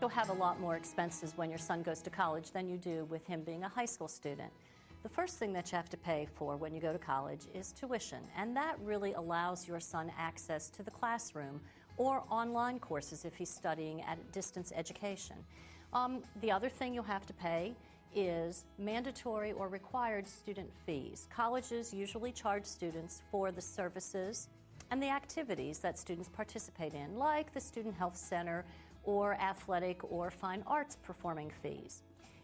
You'll have a lot more expenses when your son goes to college than you do with him being a high school student. The first thing that you have to pay for when you go to college is tuition, and that really allows your son access to the classroom or online courses if he's studying at distance education. The other thing you'll have to pay is mandatory or required student fees. Colleges usually charge students for the services and the activities that students participate in, like the Student Health Center or athletic or fine arts performing fees.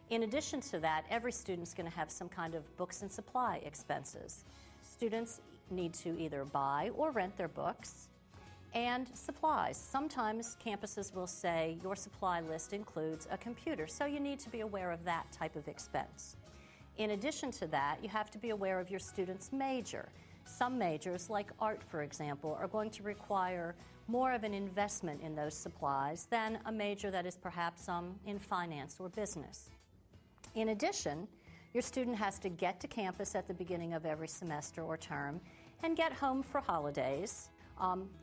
In addition to that, every student's going to have some kind of books and supply expenses. Students need to either buy or rent their books and supplies. Sometimes campuses will say your supply list includes a computer, so you need to be aware of that type of expense. In addition to that, you have to be aware of your student's major. Some majors, like art for example, are going to require more of an investment in those supplies than a major that is perhaps in finance or business. In addition, your student has to get to campus at the beginning of every semester or term and get home for holidays.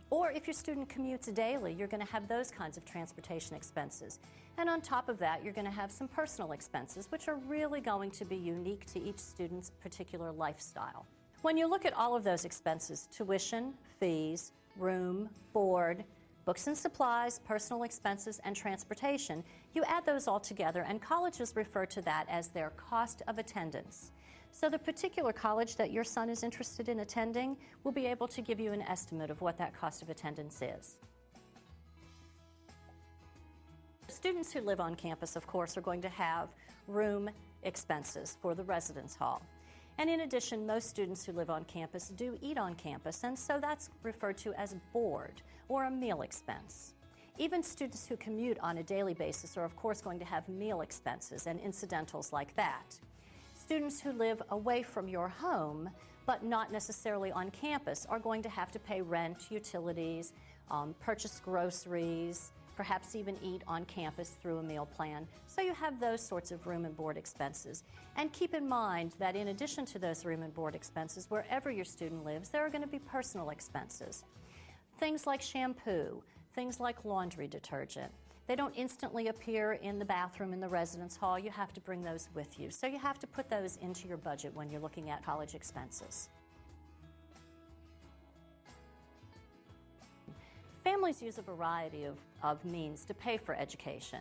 Or if your student commutes daily, you're going to have those kinds of transportation expenses. And on top of that, you're going to have some personal expenses, which are really going to be unique to each student's particular lifestyle. When you look at all of those expenses, tuition, fees, room, board, books and supplies, personal expenses, and transportation, you add those all together, and colleges refer to that as their cost of attendance. So the particular college that your son is interested in attending will be able to give you an estimate of what that cost of attendance is. Students who live on campus, of course, are going to have room expenses for the residence hall. And in addition, most students who live on campus do eat on campus, and so that's referred to as board or a meal expense. Even students who commute on a daily basis are, of course, going to have meal expenses and incidentals like that. Students who live away from your home, but not necessarily on campus, are going to have to pay rent, utilities, purchase groceries, perhaps even eat on campus through a meal plan. So you have those sorts of room and board expenses. And keep in mind that in addition to those room and board expenses, wherever your student lives, there are going to be personal expenses. Things like shampoo, things like laundry detergent. They don't instantly appear in the bathroom in the residence hall. You have to bring those with you. So you have to put those into your budget when you're looking at college expenses. Families use a variety of means to pay for education.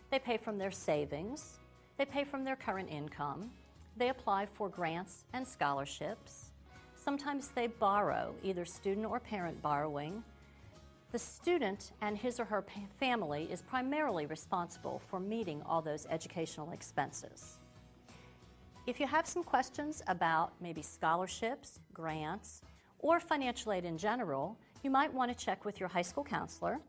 They pay from their savings, they pay from their current income, they apply for grants and scholarships. Sometimes they borrow, either student or parent borrowing. The student and his or her family is primarily responsible for meeting all those educational expenses. If you have some questions about maybe scholarships, grants, or financial aid in general, you might want to check with your high school counselor.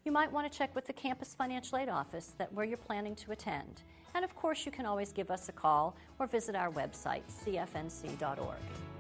You might want to check with the campus financial aid office where you're planning to attend. And of course, you can always give us a call or visit our website, cfnc.org.